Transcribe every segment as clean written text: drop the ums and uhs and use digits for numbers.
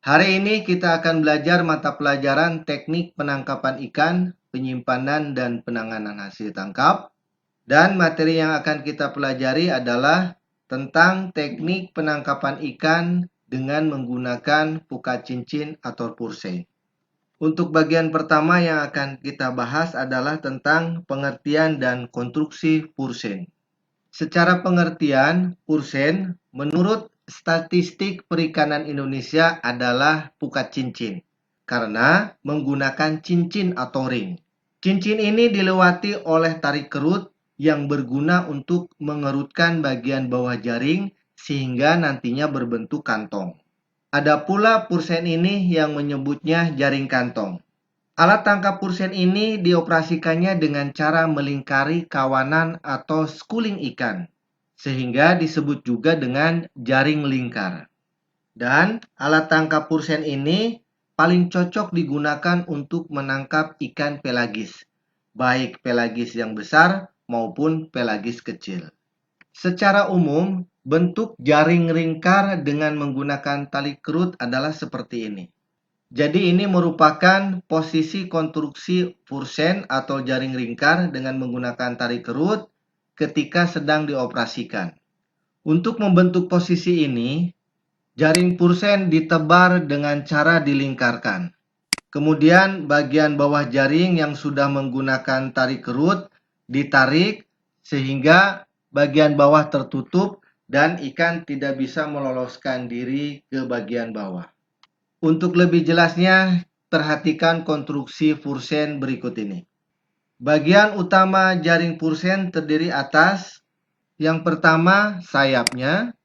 Hari ini kita akan belajar mata pelajaran teknik penangkapan ikan, penyimpanan dan penanganan hasil tangkap. Dan materi yang akan kita pelajari adalah tentang teknik penangkapan ikan dengan menggunakan pukat cincin atau pursein. Untuk bagian pertama yang akan kita bahas adalah tentang pengertian dan konstruksi pursein. Secara pengertian, pursein menurut statistik perikanan Indonesia adalah pukat cincin karena menggunakan cincin atau ring. Cincin ini dilewati oleh tarik kerut yang berguna untuk mengerutkan bagian bawah jaring sehingga nantinya berbentuk kantong. Ada pula pursein ini yang menyebutnya jaring kantong. Alat tangkap pursein ini dioperasikannya dengan cara melingkari kawanan atau schooling ikan, sehingga disebut juga dengan jaring lingkar. Dan alat tangkap pursein ini paling cocok digunakan untuk menangkap ikan pelagis, baik pelagis yang besar maupun pelagis kecil. Secara umum, bentuk jaring lingkar dengan menggunakan tali kerut adalah seperti ini. Jadi ini merupakan posisi konstruksi pursein atau jaring lingkar dengan menggunakan tali kerut ketika sedang dioperasikan. Untuk membentuk posisi ini, jaring pursein ditebar dengan cara dilingkarkan. Kemudian bagian bawah jaring yang sudah menggunakan tali kerut ditarik sehingga bagian bawah tertutup dan ikan tidak bisa meloloskan diri ke bagian bawah. Untuk lebih jelasnya, perhatikan konstruksi pursein berikut ini. Bagian utama jaring pursein terdiri atas yang pertama sayapnya,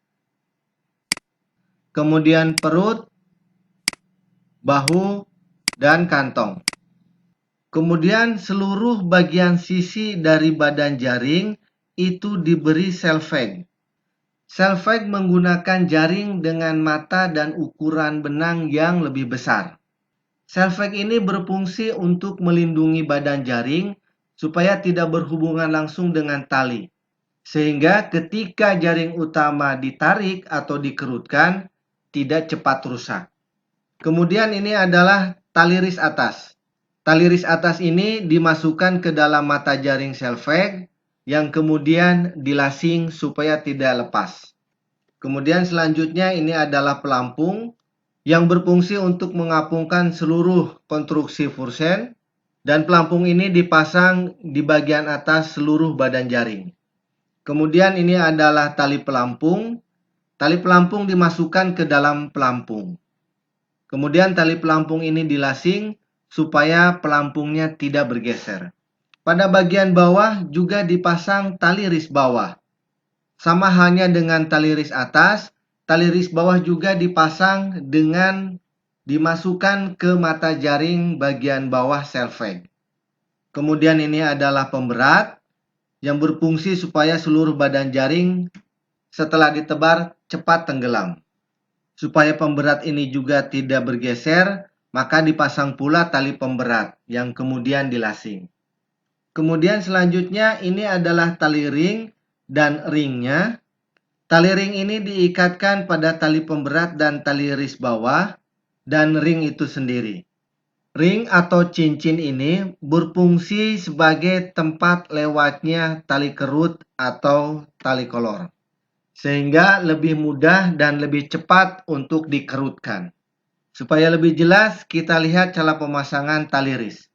kemudian perut, bahu, dan kantong. Kemudian seluruh bagian sisi dari badan jaring itu diberi selvag. Selvag menggunakan jaring dengan mata dan ukuran benang yang lebih besar. Selvag ini berfungsi untuk melindungi badan jaring supaya tidak berhubungan langsung dengan tali. Sehingga ketika jaring utama ditarik atau dikerutkan, tidak cepat rusak. Kemudian ini adalah tali ris atas. Tali ris atas ini dimasukkan ke dalam mata jaring selvag yang kemudian dilasing supaya tidak lepas. Kemudian selanjutnya ini adalah pelampung yang berfungsi untuk mengapungkan seluruh konstruksi pursein dan pelampung ini dipasang di bagian atas seluruh badan jaring. Kemudian ini adalah tali pelampung. Tali pelampung dimasukkan ke dalam pelampung. Kemudian tali pelampung ini dilasing supaya pelampungnya tidak bergeser. Pada bagian bawah juga dipasang tali ris bawah. Sama halnya dengan tali ris atas, tali ris bawah juga dipasang dengan dimasukkan ke mata jaring bagian bawah selvag. Kemudian ini adalah pemberat yang berfungsi supaya seluruh badan jaring setelah ditebar cepat tenggelam. Supaya pemberat ini juga tidak bergeser, maka dipasang pula tali pemberat yang kemudian dilasing. Kemudian selanjutnya ini adalah tali ring dan ringnya. Tali ring ini diikatkan pada tali pemberat dan tali ris bawah dan ring itu sendiri. Ring atau cincin ini berfungsi sebagai tempat lewatnya tali kerut atau tali kolor. Sehingga lebih mudah dan lebih cepat untuk dikerutkan. Supaya lebih jelas, kita lihat cara pemasangan tali ris.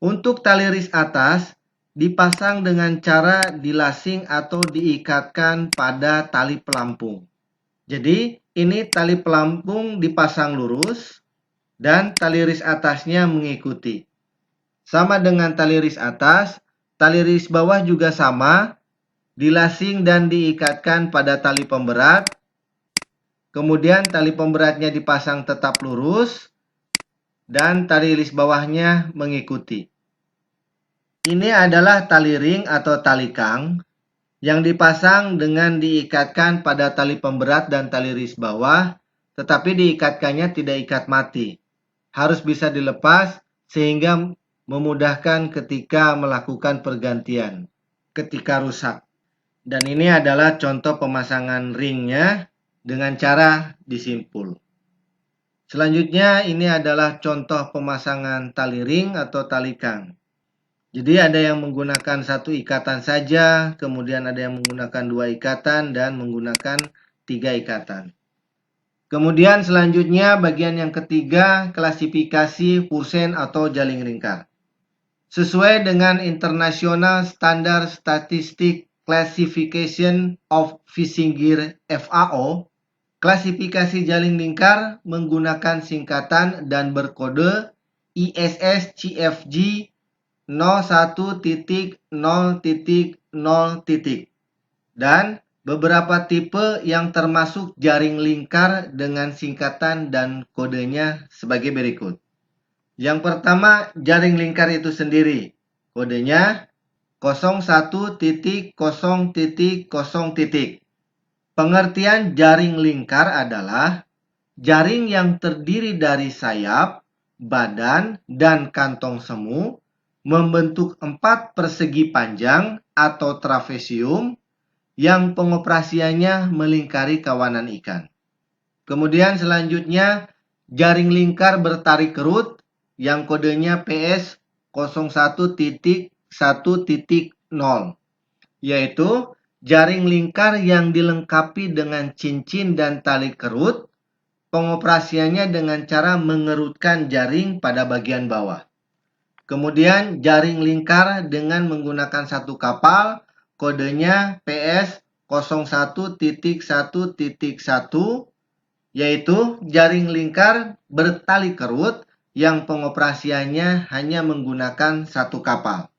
Untuk tali ris atas, dipasang dengan cara dilasing atau diikatkan pada tali pelampung. Jadi, ini tali pelampung dipasang lurus dan tali ris atasnya mengikuti. Sama dengan tali ris atas, tali ris bawah juga sama, dilasing dan diikatkan pada tali pemberat. Kemudian tali pemberatnya dipasang tetap lurus dan tali ris bawahnya mengikuti. Ini adalah tali ring atau tali kang yang dipasang dengan diikatkan pada tali pemberat dan tali ris bawah, tetapi diikatkannya tidak ikat mati. Harus bisa dilepas sehingga memudahkan ketika melakukan pergantian, ketika rusak. Dan ini adalah contoh pemasangan ringnya dengan cara disimpul. Selanjutnya ini adalah contoh pemasangan tali ring atau tali kang. Jadi ada yang menggunakan satu ikatan saja, kemudian ada yang menggunakan dua ikatan dan menggunakan tiga ikatan. Kemudian selanjutnya bagian yang ketiga, klasifikasi Pursen atau jaring lingkar. Sesuai dengan International Standard Statistic Classification of Fishing Gear (FAO), klasifikasi jaring lingkar menggunakan singkatan dan berkode ISS CFG 01.0.0. Dan beberapa tipe yang termasuk jaring lingkar dengan singkatan dan kodenya sebagai berikut. Yang pertama, jaring lingkar itu sendiri. Kodenya 01.0.0. Pengertian jaring lingkar adalah jaring yang terdiri dari sayap, badan, dan kantong semu membentuk 4 persegi panjang atau trapesium yang pengoperasiannya melingkari kawanan ikan. Kemudian selanjutnya jaring lingkar bertarik kerut yang kodenya PS 01.1.0, yaitu jaring lingkar yang dilengkapi dengan cincin dan tali kerut. Pengoperasiannya dengan cara mengerutkan jaring pada bagian bawah. Kemudian jaring lingkar dengan menggunakan satu kapal, kodenya PS 01.1.1, yaitu jaring lingkar bertali kerut yang pengoperasiannya hanya menggunakan satu kapal.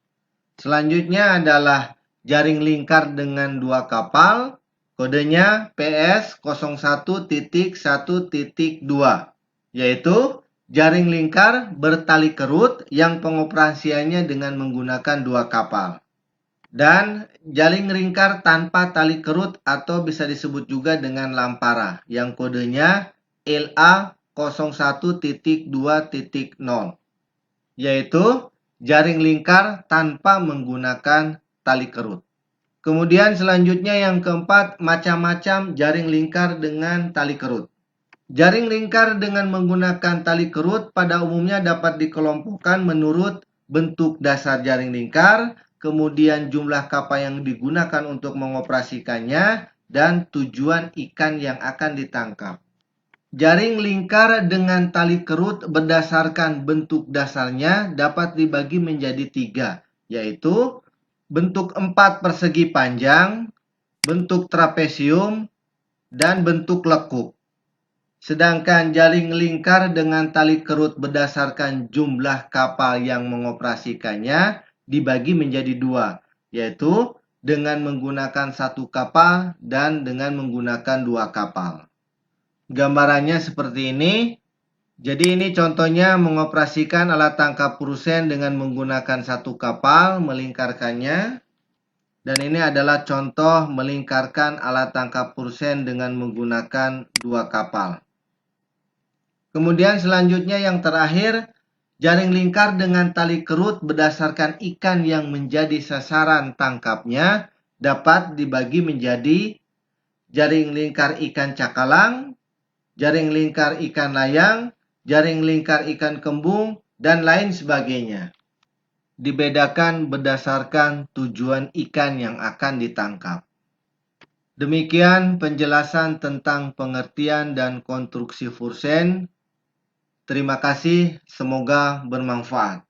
Selanjutnya adalah jaring lingkar dengan dua kapal, kodenya PS 01.1.2, yaitu jaring lingkar bertali kerut yang pengoperasiannya dengan menggunakan dua kapal. Dan jaring lingkar tanpa tali kerut atau bisa disebut juga dengan lampara yang kodenya LA 01.2.0, yaitu jaring lingkar tanpa menggunakan tali kerut. Kemudian selanjutnya yang keempat, macam-macam jaring lingkar dengan tali kerut. Jaring lingkar dengan menggunakan tali kerut pada umumnya dapat dikelompokkan menurut bentuk dasar jaring lingkar, kemudian jumlah kapal yang digunakan untuk mengoperasikannya, dan tujuan ikan yang akan ditangkap. Jaring lingkar dengan tali kerut berdasarkan bentuk dasarnya dapat dibagi menjadi 3, yaitu bentuk 4 persegi panjang, bentuk trapesium, dan bentuk lekuk. Sedangkan jaring lingkar dengan tali kerut berdasarkan jumlah kapal yang mengoperasikannya dibagi menjadi 2, yaitu dengan menggunakan satu kapal dan dengan menggunakan 2 kapal. Gambarannya seperti ini. Jadi ini contohnya mengoperasikan alat tangkap Pursen dengan menggunakan satu kapal, melingkarkannya. Dan ini adalah contoh melingkarkan alat tangkap Pursen dengan menggunakan 2 kapal. Kemudian selanjutnya yang terakhir, jaring lingkar dengan tali kerut berdasarkan ikan yang menjadi sasaran tangkapnya dapat dibagi menjadi jaring lingkar ikan cakalang, jaring lingkar ikan layang, jaring lingkar ikan kembung, dan lain sebagainya. Dibedakan berdasarkan tujuan ikan yang akan ditangkap. Demikian penjelasan tentang pengertian dan konstruksi Pursen. Terima kasih, semoga bermanfaat.